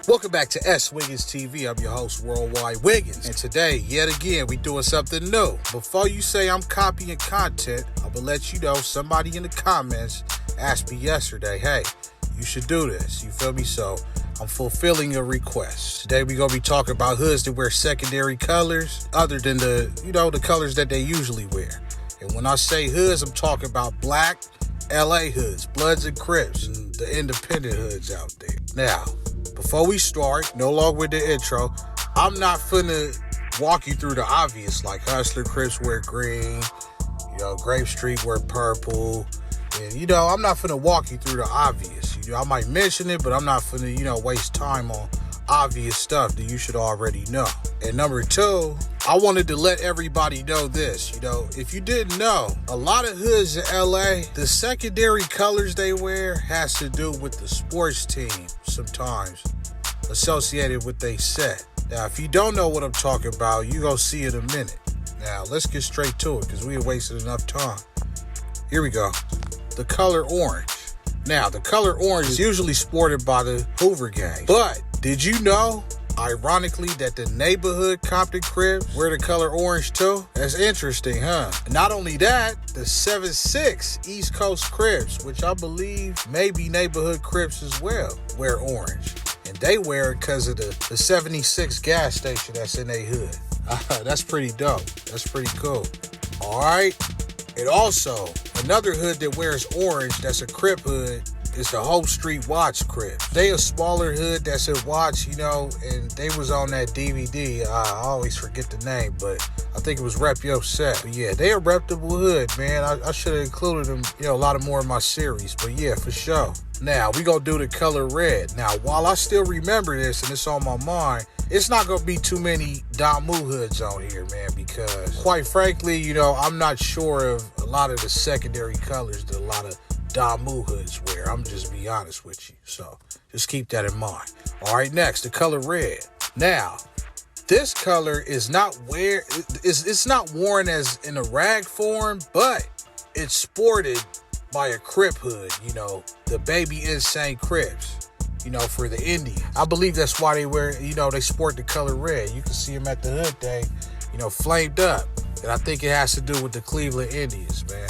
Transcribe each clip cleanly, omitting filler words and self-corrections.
Welcome back to S.WigginsTV. I'm your host, Worldwide Wiggins. And today, yet again, we doing something new. Before you say I'm copying content, I'm going to let you know somebody in the comments asked me yesterday, hey, you should do this. You feel me? So I'm fulfilling a request. Today, we're going to be talking about hoods that wear secondary colors other than the colors that they usually wear. And when I say hoods, I'm talking about black LA hoods, Bloods and Crips, and the independent hoods out there. Now, before we start, no longer with the intro, I'm not finna walk you through the obvious, like Hustler Crips wear green, Grape Street wear purple, and I'm not finna walk you through the obvious. I might mention it, but I'm not finna, waste time on obvious stuff that you should already know. And number two, I wanted to let everybody know this. If you didn't know, a lot of hoods in LA, the secondary colors they wear has to do with the sports team sometimes associated with they set. Now, if you don't know what I'm talking about, you gonna see in a minute. Now, let's get straight to it because we have wasted enough time. Here we go. The color orange. Now, the color orange is usually sported by the Hoover gang. But did you know, ironically, that the neighborhood Compton Crips wear the color orange too? That's interesting, huh? Not only that, the 7-6 East Coast Crips, which I believe may be neighborhood Crips as well, wear orange. And they wear it because of the 76 gas station that's in their hood. That's pretty dope. That's pretty cool. All right. And also, another hood that wears orange that's a Crip hood is the Hope Street Watch Crips. They a smaller hood that's a Watch, and they was on that DVD. I always forget the name, but I think it was Rep Yo Set. But yeah, they a reputable hood, man. I should have included them, a lot of more in my series. But yeah, for sure. Now, we gonna do the color red. Now, while I still remember this and it's on my mind, it's not gonna be too many Damu hoods on here, man, because quite frankly, I'm not sure of a lot of the secondary colors that a lot of Damu hoods wear. I'm just be honest with you. So just keep that in mind. All right, next, the color red. Now, this color is not it's not worn as in a rag form, but it's sported by a Crip hood, the Baby Insane Crips, for the Indians. I believe that's why they wear, they sport the color red. You can see them at the hood day, flamed up. And I think it has to do with the Cleveland Indians, man,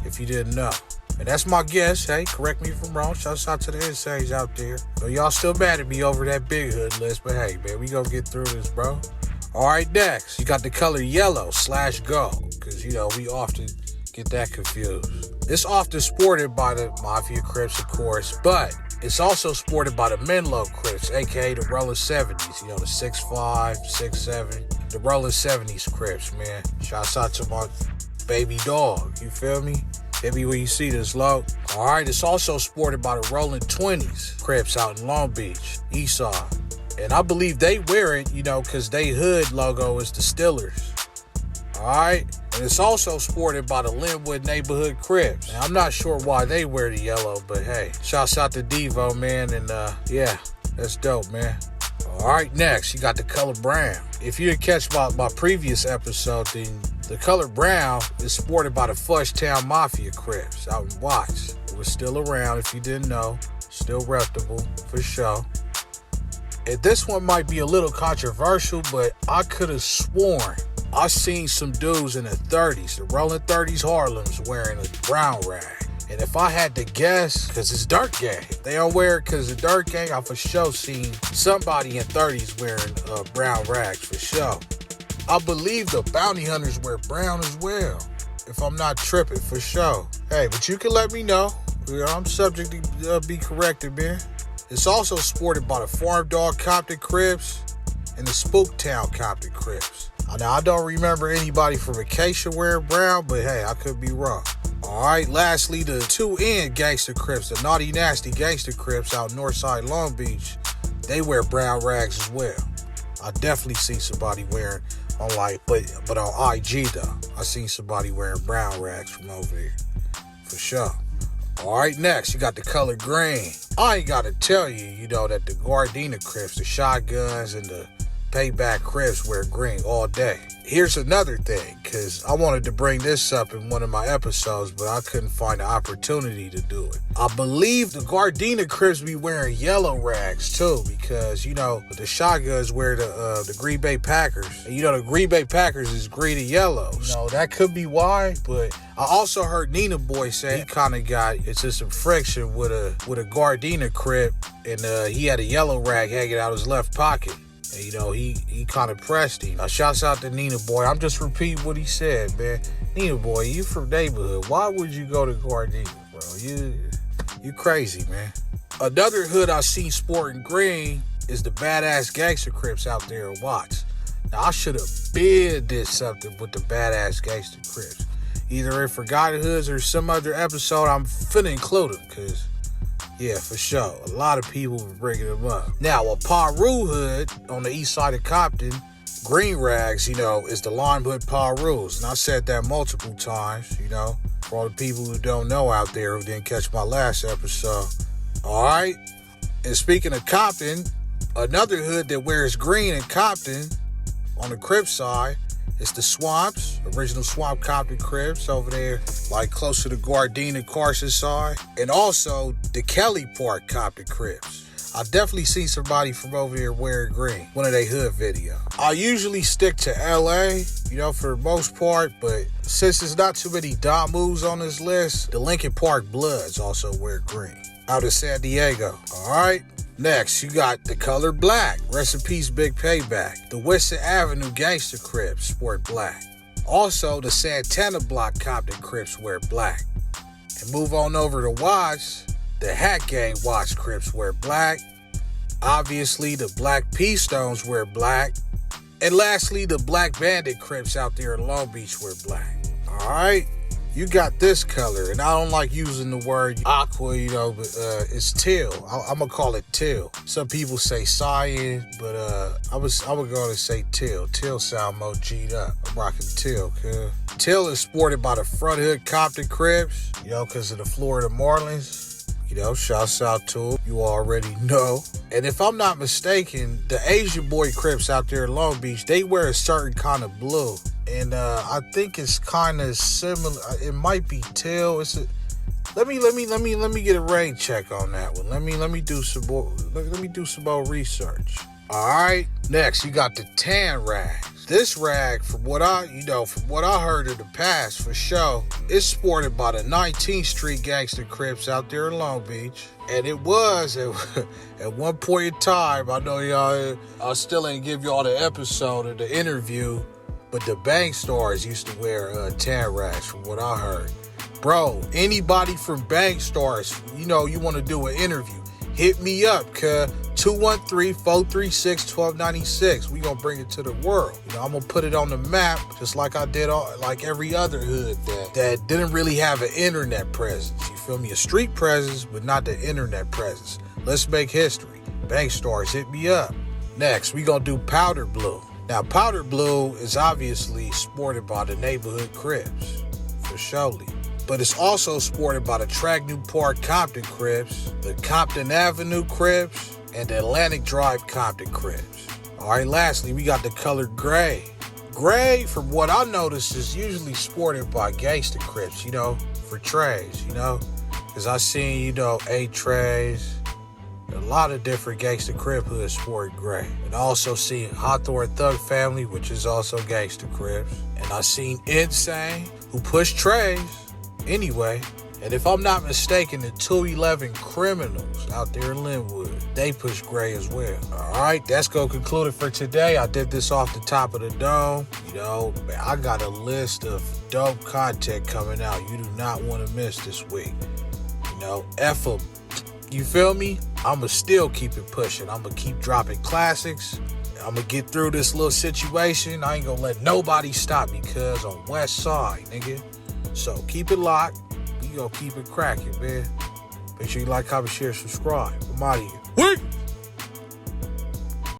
if you didn't know. And that's my guess. Hey, correct me if I'm wrong. Shouts out to the Insanes out there. So y'all still mad at me over that big hood list, but hey, man, we gonna get through this, bro. All right, next, you got the color yellow/gold, because, we often get that confused. It's often sported by the Mafia Crips, of course, but it's also sported by the Menlo Crips, a.k.a. the Rolling 70s, the 6'5", 6'7", the Rolling 70s Crips, man. Shouts out to my baby dog, you feel me? Hit me when you see this, low. All right, it's also sported by the Rolling 20s Crips out in Long Beach, Eastside. And I believe they wear it, because they hood logo is the Stillers. All right, and it's also sported by the Linwood Neighborhood Crips. And I'm not sure why they wear the yellow, but hey, shouts out to Devo, man, and yeah, that's dope, man. All right, next, you got the color brown. If you didn't catch my previous episode, then the color brown is sported by the Fushtown Mafia Crips out in Watts. It was still around, if you didn't know, still reputable, for sure. And this one might be a little controversial, but I could have sworn I seen some dudes in the 30s, the Rolling 30s Harlems, wearing a brown rag. And if I had to guess, because it's Dirt Gang, if they don't wear it because it's Dirt Gang, I for sure seen somebody in 30s wearing brown rags, for sure. I believe the Bounty Hunters wear brown as well, if I'm not tripping, for sure. Hey, but you can let me know. I'm subject to be corrected, man. It's also sported by the Farm Dog Compton Crips and the Spooktown Compton Crips. Now, I don't remember anybody from Acacia wearing brown, but hey, I could be wrong. All right, lastly, the 2N Gangster Crips, the Naughty Nasty Gangster Crips out Northside Long Beach, they wear brown rags as well. I definitely see somebody wearing but on IG though, I seen somebody wearing brown rags from over here, for sure. All right, next, you got the color green. I ain't got to tell you, that the Gardena Crips, the Shotguns, and the Payback Crips wear green all day. Here's another thing. because I wanted to bring this up in one of my episodes, but I couldn't find an opportunity to do it. I believe the Gardena Crips be wearing yellow rags too, because, you know, the shotguns wear the Green Bay Packers. And, you know, the Green Bay Packers is green and yellow. You know, that could be why, but I also heard Nina Boy say he kind of got into some friction with a Gardena Crip, and he had a yellow rag hanging out his left pocket. And, you know, he kind of pressed him. Now, shouts out to Nina Boy. I'm just repeating what he said, man. Nina Boy, you from neighborhood. Why would you go to Gardena, bro? You crazy, man. Another hood I seen sporting green is the Badass Gangster Crips out there in Watts. Now, I should have did something with the Badass Gangster Crips. Either in Forgotten Hoods or some other episode, I'm finna include them, because, yeah, for sure, a lot of people were bringing them up. Now, a Paru hood on the east side of Compton, green rags, you know, is the Lime Hood Parus. And I said that multiple times, you know, for all the people who don't know out there who didn't catch my last episode. All right? And speaking of Compton, another hood that wears green in Compton on the Crip side, it's the Swamps, original Swamp Compton Crips over there, like close to the Gardena Carson side. And also the Kelly Park Compton Crips. I definitely seen somebody from over there wearing green, one of their hood videos. I usually stick to LA, you know, for the most part, but since there's not too many Damus on this list, the Lincoln Park Bloods also wear green. Out of San Diego, all right? Next, you got the color black. Rest in peace, Big Payback. The Winston Avenue Gangster Crips sport black. Also, the Santana Block Compton Crips wear black. And move on over to Watts. The Hat Gang Watts Crips wear black. Obviously, the Black P Stones wear black. And lastly, the Black Bandit Crips out there in Long Beach wear black. All right? You got this color, and I don't like using the word aqua, you know, but it's teal. I'm gonna call it teal. Some people say cyan, but I would go to say teal. Teal sound more G'd up. I'm rocking teal, cuz. Teal is sported by the Front Hood Compton Crips, you know, because of the Florida Marlins. You know, shouts out to them. You already know. And if I'm not mistaken, the Asian Boy Crips out there in Long Beach, they wear a certain kind of blue. And I think it's kind of similar. It might be teal. Let me get a rain check on that one. Let me do some more research. All right. Next, you got the tan rags. This rag, from what I heard in the past, for sure, is sported by the 19th Street Gangster Crips out there in Long Beach. And it was at one point in time. I know y'all, I still ain't give y'all the episode of the interview, but the Bang Stars used to wear tan rags, from what I heard. Bro, anybody from Bang Stars, you know, you want to do an interview, hit me up, cuz 213-436-1296. We gonna bring it to the world. You know, I'm gonna put it on the map, just like I did like every other hood that didn't really have an internet presence. You feel me? A street presence, but not the internet presence. Let's make history. Bang Stars, hit me up. Next, we gonna do Powder Blue. Now, Powder Blue is obviously sported by the neighborhood Crips, for surely. But it's also sported by the Tragney Park Compton Crips, the Compton Avenue Crips, and the Atlantic Drive Compton Crips. All right, lastly, we got the color gray. Gray, from what I noticed, is usually sported by gangster Crips, you know, for trays, you know. Because I seen, you know, A-Trays, a lot of different gangster Crip hoods sport gray. And I also seen Hawthorne Thug Family, which is also gangster Crips. And I seen Insane, who push trays anyway. And if I'm not mistaken, the 211 Criminals out there in Linwood, they push gray as well. All right, that's going to conclude it for today. I did this off the top of the dome. You know, man, I got a list of dope content coming out you do not want to miss this week. You know, F them. You feel me? I'm going to still keep it pushing. I'm going to keep dropping classics. I'm going to get through this little situation. I ain't going to let nobody stop me, cuz on West Side, nigga. So keep it locked. We gonna keep it cracking, man. Make sure you like, comment, share, subscribe. I'm out of here. Wait!